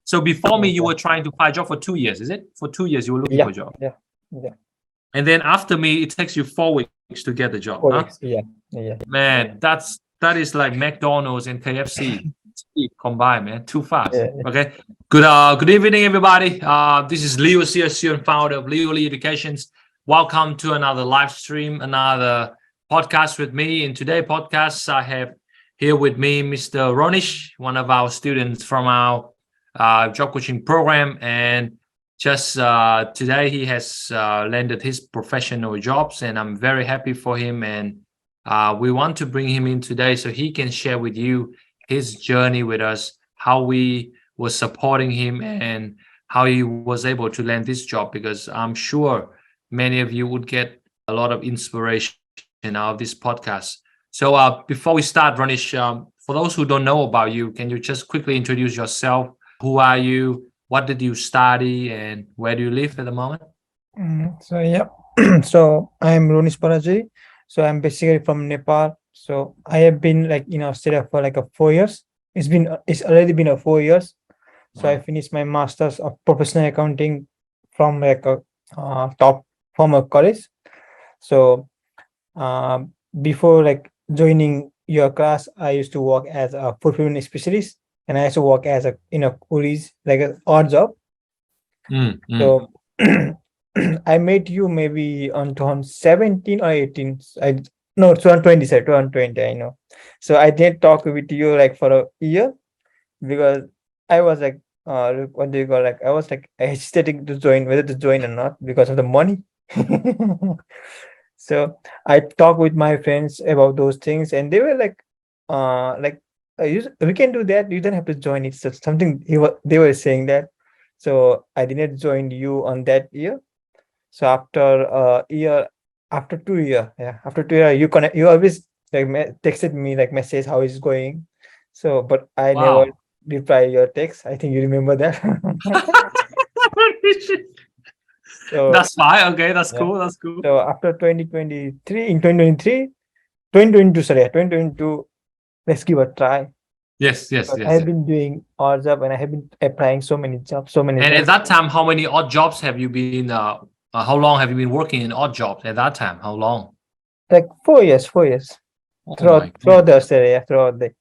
So before me, you were trying to find a job for 2 years, is it? For 2 years, you were looking for a job. Yeah. And then after me, it takes you 4 weeks to get the job. 4 huh? weeks. Yeah. Man, that is like McDonald's and KFC combined, man. Too fast. Yeah. Okay. Good evening, everybody. This is 𝗲𝗂𝗖𝗰 founder of 𝗲𝗂𝗖 Educations. Welcome to another live stream, another podcast with me. In today's podcast, I have here with me Mr. Ronish, one of our students from our job coaching program, and just today he has landed his professional jobs, and I'm very happy for him. And we want to bring him in today so he can share with you his journey with us, how we were supporting him and how he was able to land this job, because I'm sure many of you would get a lot of inspiration out of this podcast. So before we start, Ronish, for those who don't know about you, can you just quickly introduce yourself? Who are you? What did you study? And where do you live at the moment? So so I'm Ronish Parajuli. So I'm basically from Nepal. So I have been in Australia for 4 years. It's already been 4 years. So I finished my master's of professional accounting from a top former college. So before joining your class, I used to work as a fulfillment specialist, and I also work as couriers, like an odd job. So I met you maybe on 2017 or 18. 2020, sir, 2020, I know. So I didn't talk with you for a year because I was what do you call, I was hesitating to join, whether to join or not because of the money. So I talked with my friends about those things, and they were we can do that. You don't have to join. It's just something they were saying that. So I didn't join you on that year. So after 2 years, after 2 years, you always texted me message how it's going. So, but I never reply your text. I think you remember that. So that's fine. Okay, that's cool. That's cool. So after 2022, let's give a try. Yes. I've been doing odd job, and I have been applying so many jobs, And at that time, how many odd jobs have you been? How long have you been working in odd jobs at that time? How long? 4 years. 4 years. Throughout the Australia, throughout the.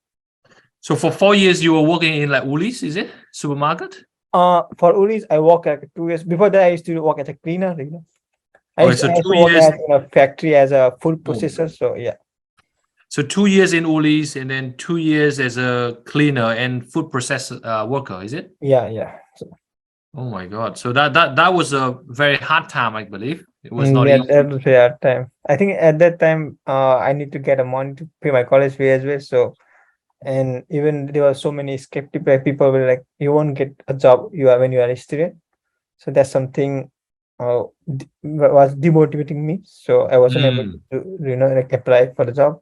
So for 4 years, you were working in Woolies, is it? Supermarket? For Woolies, I worked 2 years. Before that, I used to work as a cleaner. I used to work in a factory as a food processor. So yeah. So 2 years in Woolies, and then 2 years as a cleaner and food processor worker, is it? Yeah. Oh my God! So that was a very hard time, I believe. It was not easy. That was a hard time. I think at that time, I need to get a money to pay my college fee as well. So, and even there were so many skeptical people were like, "You won't get a job when you are a student." So that's something was demotivating me. So I wasn't able to apply for the job.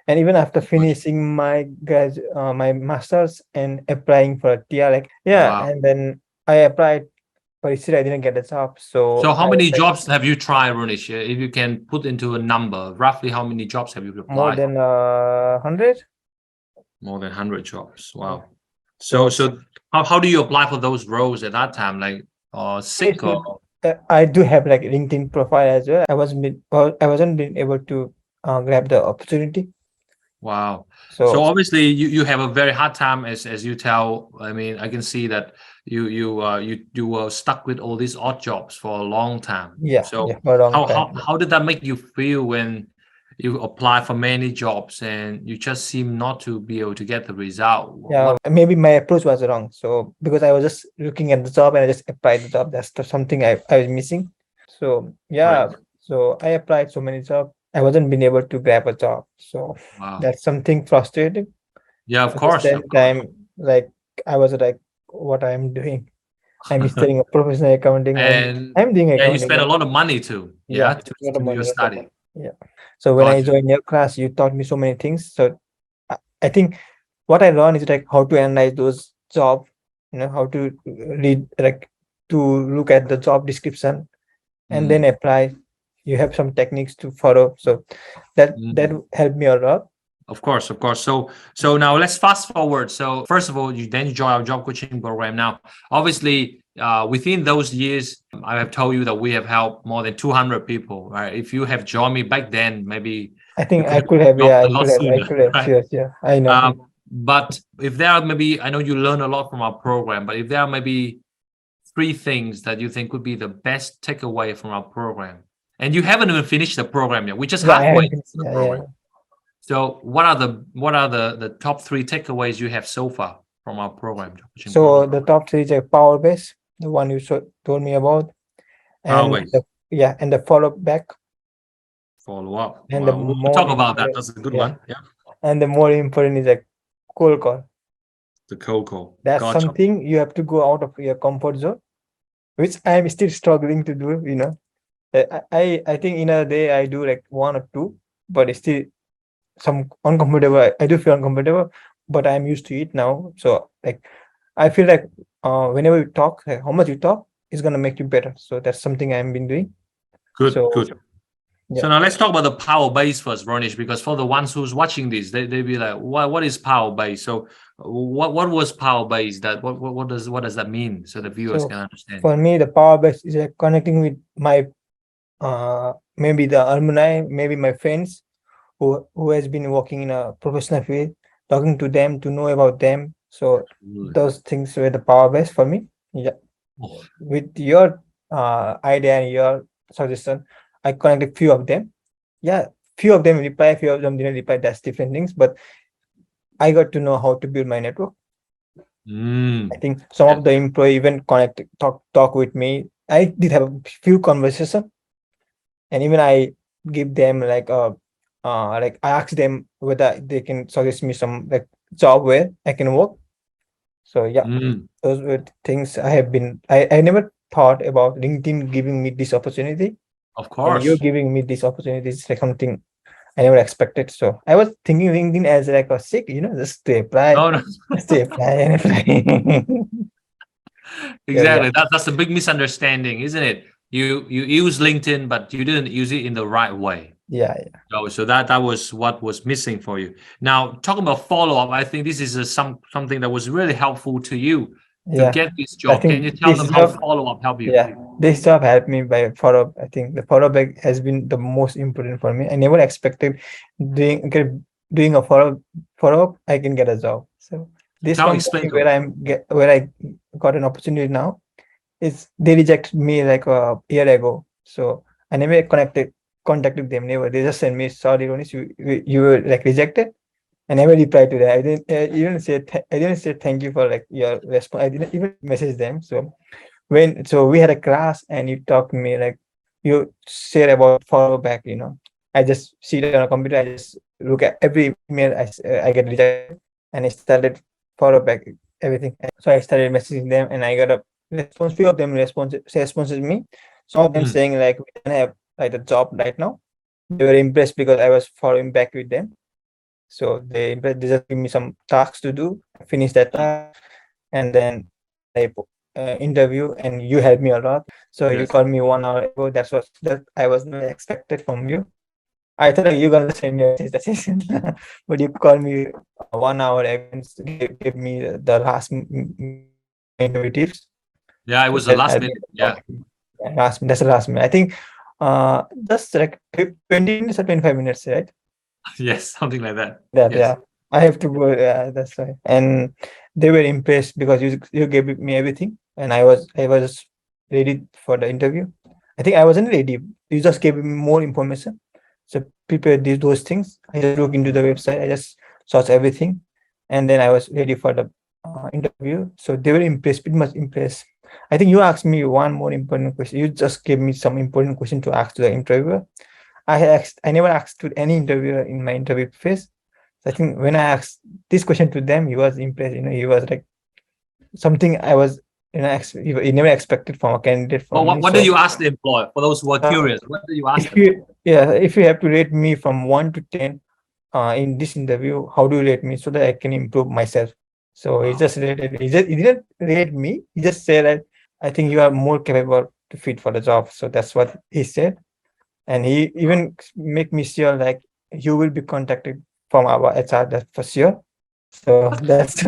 And even after finishing my master's and applying for a TR, and then I applied, but still I didn't get a job. So how many jobs have you tried, Ronish? If you can put into a number, roughly how many jobs have you applied? More than 100. More than 100 jobs. Wow. So how do you apply for those roles at that time? Sick or? I do have LinkedIn profile as well. I wasn't being able to grab the opportunity. Wow. So obviously you have a very hard time, as you tell. I mean, I can see that you were stuck with all these odd jobs for a long time. So how did that make you feel when you apply for many jobs and you just seem not to be able to get the result? Maybe my approach was wrong. So because I was just looking at the job and I just applied the job, that's something I was missing. So so I applied so many jobs. I wasn't being able to grab a job. So that's something frustrating. Yeah, of course. At the same time, I was what I'm doing. I'm studying a professional accounting, and I'm doing accounting. You spend a lot of money too. To do your study. So when I joined your class, you taught me so many things. So I think what I learned is how to analyze those jobs, how to read, to look at the job description and then apply. You have some techniques to follow. So that helped me a lot. Of course, of course. So now let's fast forward. So first of all, you join our job coaching program. Now, obviously, within those years, I have told you that we have helped more than 200 people. Right? If you have joined me back then, maybe I you think could I have could have, joined yeah, a lot I sooner, could have, right? sure, yeah, I know. But if there are maybe, I know you learn a lot from our program, but if there are maybe three things that you think would be the best takeaway from our program, and you haven't even finished the program yet, we're just Yeah, I halfway have been, through the yeah, program. So what are the top three takeaways you have so far from our program? So the top three is a power base, the one you told me about, and Always and the follow back, follow up. and the Well, we'll more talk about that. important, That's a good yeah, one. Yeah, and the more important is a cold call. the cold call. That's Gotcha. something you have to go out of your comfort zone, which I'm still struggling to do. I think in a day I do like one or two, but it's still some uncomfortable. I do feel uncomfortable, but I'm used to it now. So like I feel like whenever you talk, like, how much you talk is gonna make you better. So that's something I've been doing. Good, So good. So yeah. now let's talk about the power base first, Ronish, because for the ones who's watching this, they be like, what is power base? So what was power base? That what does that mean? So the viewers So can understand. for me, the power base is like connecting with my maybe the alumni, maybe my friends who has been working in a professional field, talking to them to know about them. So those things were the power base for me. Yeah. Oh, With your idea and your suggestion, I connected few of them. Yeah, few of them reply, few of them didn't reply. That's different things. But I got to know how to build my network. I think some yes. of the employee even talk with me. I did have a few conversations, and even I give them like I asked them whether they can suggest me some like job where I can work. So yeah, those were the things I have been. I never thought about LinkedIn giving me this opportunity, Of and you're course. giving me this opportunity. It's like something I never expected. So I was thinking LinkedIn as like a sick, just to apply, No, no. just to apply and apply. Exactly. That's a big misunderstanding, isn't it? You use LinkedIn, but you didn't use it in the right way. Yeah. So that was what was missing for you. Now, talking about follow-up, I think this is something that was really helpful to you to get this I job. think Can you tell them this how job, follow-up helped you? this job helped me by follow-up. I think the follow-up has been the most important for me. I never expected doing a follow-up, I can get a job. So this Now explain company to where I got an opportunity now is they rejected me like a year ago. So I never contacted them. Never. They just sent me, sorry, Ronish, you were like rejected. I never replied to that. I didn't even say I didn't say thank you for like your response. I didn't even message them. So we had a class and you talked to me like you share about follow back. I just sit on a computer. I just look at every email I get rejected, and I started follow back everything. So I started messaging them, and I got a response. Few of them responses me. Some of them saying like we don't have like a job right now. They were impressed because I was following back with them. So they just give me some tasks to do, finish that task, and then I interview, and you helped me a lot. So you called me 1 hour ago. That I was not expected from you. I thought like, you're gonna send me a message, but you called me 1 hour ago and gave me the last interview tips. Yeah, it was the last minute. Yeah. That's the last minute. I think just like 20 minutes or 25 minutes, right? Yes, something like that. Yeah, I have to go. Yeah, that's right. And they were impressed because you gave me everything, and I was ready for the interview. I think I wasn't ready. You just gave me more information, so prepare those things. I just look into the website. I just search everything, and then I was ready for the interview. So they were impressed, pretty much impressed. I think you asked me one more important question. You just gave me some important question to ask to the interviewer. I never asked to any interviewer in my interview phase. So I think when I asked this question to them, he was impressed. He was like something I was, he never expected from a candidate Well, from me. what did you ask the employer? For those who are curious, what did you ask them? If you have to rate me from 1 to 10 in this interview, how do you rate me so that I can improve myself? So he just rated. He didn't rate me. He just said that I think you are more capable to fit for the job. So that's what he said. And he even make me sure like you will be contacted from our HR, that's for sure. So that's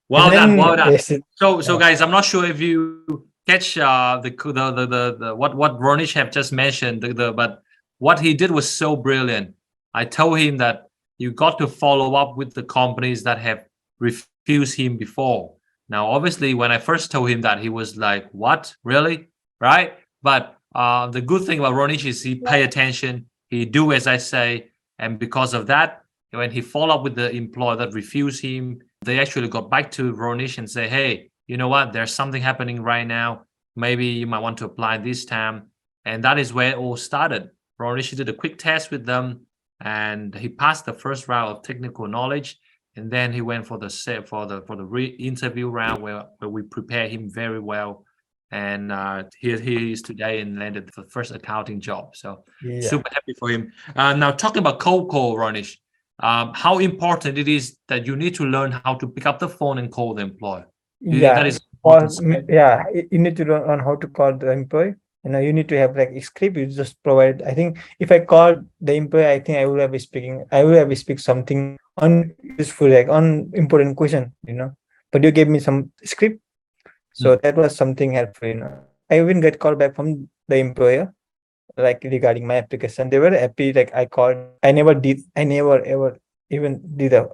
Well done, well done. yes, So guys, I'm not sure if you catch the what Ronish have just mentioned, but what he did was so brilliant. I told him that you got to follow up with the companies that have refused him before. Now, obviously, when I first told him that, he was like, "What? Really? Right?" But the good thing about Ronish is he pay attention, he do as I say, and because of that, when he follow up with the employer that refused him, they actually got back to Ronish and say, "Hey, you know what? There's something happening right now. Maybe you might want to apply this time." And that is where it all started. Ronish did a quick test with them, and he passed the first round of technical knowledge. And then he went for the interview round where we prepare him very well. And here he is today and landed the first accounting job. So super happy for him. Now talking about cold call, Ronish, how important it is that you need to learn how to pick up the phone and call the employer. Do you think that is important? You need to learn how to call the employee. You need to have like a script. You just provide. I think if I call the employee, I think I would have speak something unuseful, like unimportant question, but you gave me some script, so that was something helpful. I even get call back from the employer like regarding my application. They were happy. Like I called, I never ever even did a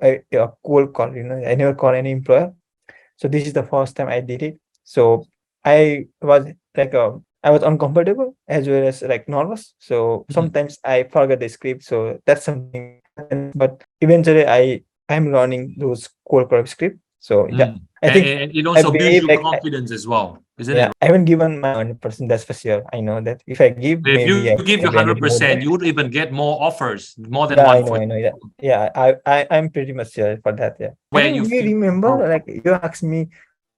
cold call. I never called any employer, so this is the first time I did it. So I was like I was uncomfortable as well as like nervous. So sometimes I forget the script. So that's something. But eventually I'm learning those cold call script. So I think and it also builds your confidence as well, isn't it? I haven't given my 100%. That's for sure. I know that if I give, if you give your 100%, you would even get more offers, more than I one. know. I'm pretty much sure for that. Yeah. Where you remember, like you asked me,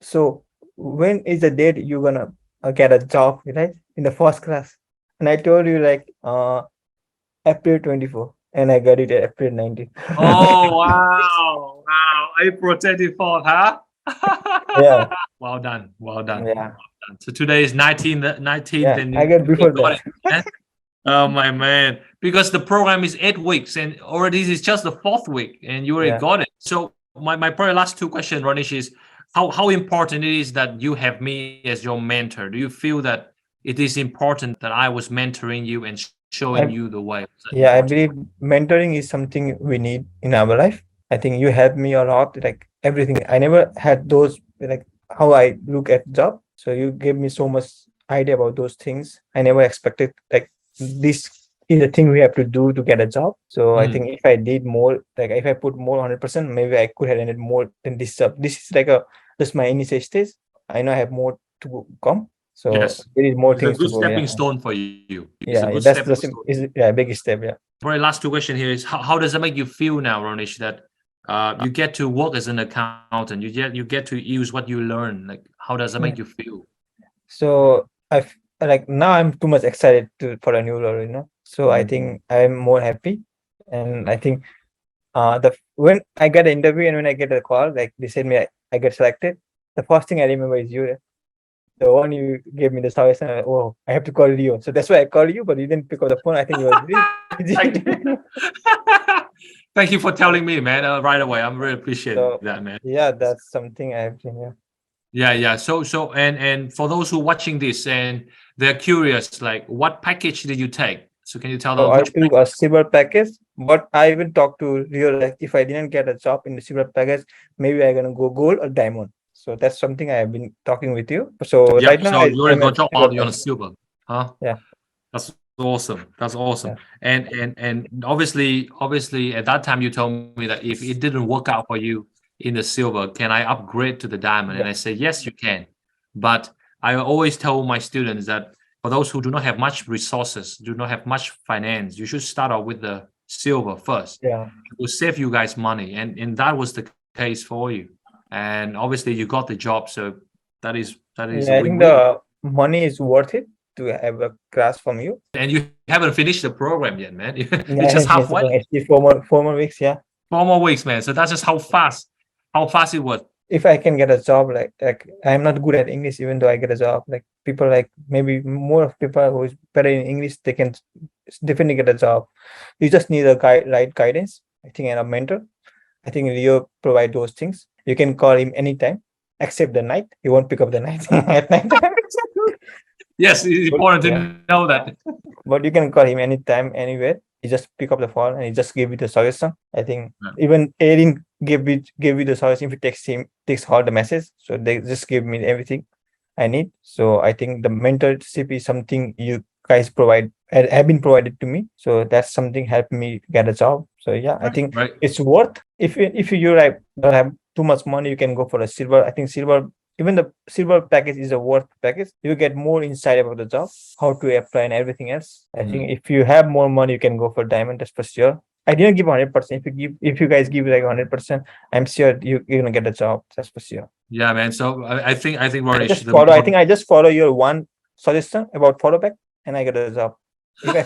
so when is the date you're gonna get a job, right? In the first class, and I told you like April 24, and I got it at April 19. Oh wow! April 24, huh? Yeah. Well done. Yeah. Well done. So today is 19th. Yeah, and I got before that. Oh my man! Because the program is 8 weeks, and already this is just the 4th week, and you already got it. So my probably last two questions, Ronish, is how important it is that you have me as your mentor. Do you feel that it is important that I was mentoring you and showing you the way? Yeah, I believe mentoring is something we need in our life. I think you helped me a lot, like everything. I never had those, like how I look at job. So you gave me so much idea about those things. I never expected like this is the thing we have to do to get a job. So I think if I did more, like if I put more 100%, maybe I could have ended more than this job. This is like just my initial stage. I know I have more to come. So there is more things to go. Stepping stone for you. That's a big step. Yeah. Probably last two question here is how does it make you feel now, Ronish, that you get to work as an accountant, you get to use what you learn? Like how does it make you feel? So like now I'm too much excited for a new role, so I think I'm more happy, and I think when I get an interview and when I get a call, like they said me I get selected, the first thing I remember is you, the one you gave me the service, and I have to call you. So that's why I called you, but you didn't pick up the phone. I think you were busy. Thank you for telling me, man, right away. I'm really appreciating that, man. Yeah, that's something I have to. Yeah. So and for those who are watching this and they're curious, like what package did you take? So can you tell them? I took a silver package, but I will talk to Rio. Like if I didn't get a job in the silver package, maybe I'm gonna go gold or diamond. So that's something I have been talking with you. So right now, you're gonna drop out on a silver, huh? Yeah. That's awesome. And obviously at that time you told me that if it didn't work out for you in the silver, can I upgrade to the diamond? And I say yes, you can. But I always tell my students that for those who do not have much resources, do not have much finance, you should start out with the silver first. Yeah, it will save you guys money, and that was the case for you. And obviously you got the job, so that is I think the money is worth it to have a class from you. And you haven't finished the program yet, man. It's just halfway. 4 more weeks. 4 more weeks, man. So that's just how fast it was. If I can get a job, like I'm not good at English, even though I get a job, like people, like maybe more of people who is better in English, they can definitely get a job. You just need a right guidance. I think, and a mentor. I think Leo provide those things. You can call him anytime, except the night. He won't pick up the night at night. Yes, it's important to know that. But you can call him anytime, anywhere. He just pick up the phone and he just give you the suggestion. I think even Erin gave you the suggestion. If you takes her the message, so they just give me everything I need. So I think the mentorship is something you guys have been provided to me. So that's something helped me get a job. So yeah, I think it's worth. If you like don't have too much money, you can go for a silver. I think silver. Even the silver package is a worth package. You get more insight about the job, how to apply and everything else. I think if you have more money, you can go for diamond, that's for sure. I didn't give 100%. If you guys give like 100%, I'm sure you're gonna get a job, that's for sure. Yeah, man. So I think Ronish, I think I just follow your one suggestion about follow back and I get a job. If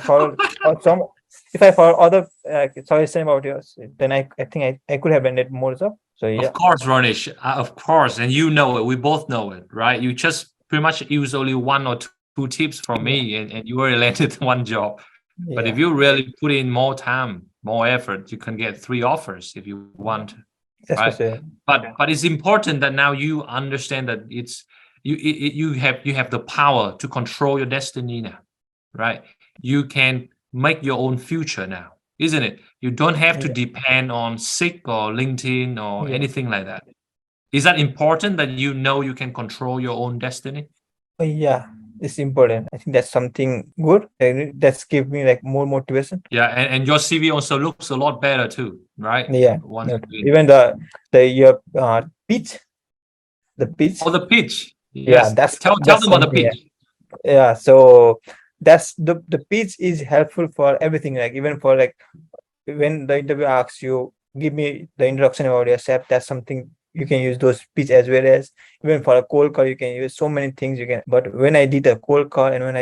I follow other suggestion about yours, then I think I could have ended more job. So yeah. Of course, Ronish, of course, and you know it. We both know it, right? You just pretty much use only one or two tips from me, and you already landed one job. Yeah. But if you really put in more time, more effort, you can get 3 offers if you want. That's right? But it's important that now you understand that it's you have the power to control your destiny now, right? You can make your own future now, isn't it? You don't have to depend on 𝗥 or LinkedIn or anything like that. Is that important that you know you can control your own destiny? Yeah, it's important. I think that's something good. That's give me like more motivation. Yeah, and your CV also looks a lot better too, right? Yeah. Even your pitch, the pitch. Oh, the pitch. Yes. Yeah, that's tell them about the pitch. Yeah, so that's the pitch is helpful for everything. Like even for like when the interview asks you, give me the introduction about yourself. That's something you can use those pitch, as well as even for a cold call you can use so many things you can. But when I did a cold call and when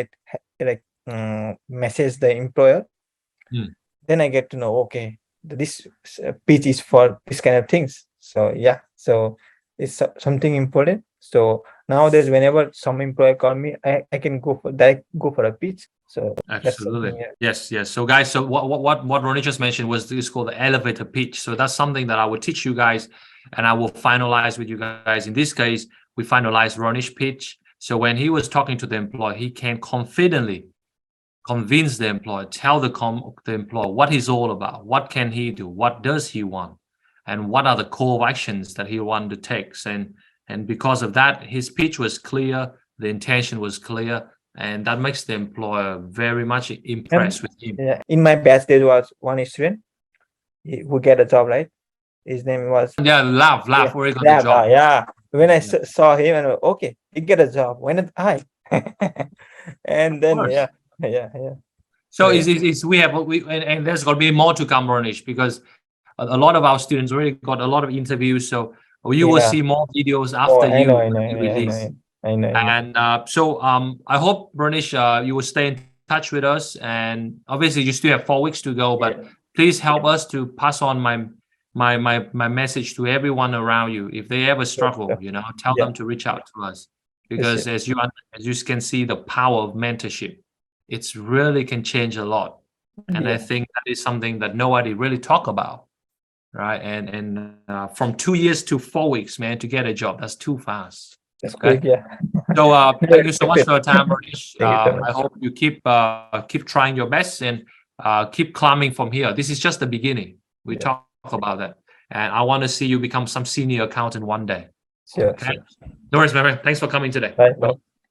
I message the employer, then I get to know, okay, this pitch is for this kind of things. So yeah, so it's something important. So nowadays, whenever some employer call me, I can go for a pitch. So absolutely, yes. So guys, so what Ronish just mentioned was this called the elevator pitch. So that's something that I will teach you guys, and I will finalize with you guys. In this case, we finalized Ronish pitch. So when he was talking to the employer, he can confidently convince the employer, tell the employer what he's all about, what can he do, what does he want, and what are the core actions that he want to take. And because of that, his pitch was clear, the intention was clear, and that makes the employer very much impressed with him. Yeah. In my batch, there was one student who get a job, right? His name was Lav. Where he got the job? Yeah. When I saw him, and okay, he get a job. When did I? And then yeah. So and there's going to be more to come, Ronish, because a lot of our students already got a lot of interviews. So you will see more videos after release. I know. And so I hope, Ronish, you will stay in touch with us. And obviously, you still have 4 weeks to go, but please help us to pass on my message to everyone around you. If they ever struggle, tell them to reach out to us, because as you can see, the power of mentorship, it's really can change a lot. And I think that is something that nobody really talk about. Right, and from 2 years to 4 weeks, man, to get a job, that's too fast. That's great, yeah. So thank you so much for your time, Ronish. I hope you keep trying your best and keep climbing from here. This is just the beginning. We talk about that, and I want to see you become some senior accountant one day. Sure. No worries, my friend. Thanks for coming today. Bye.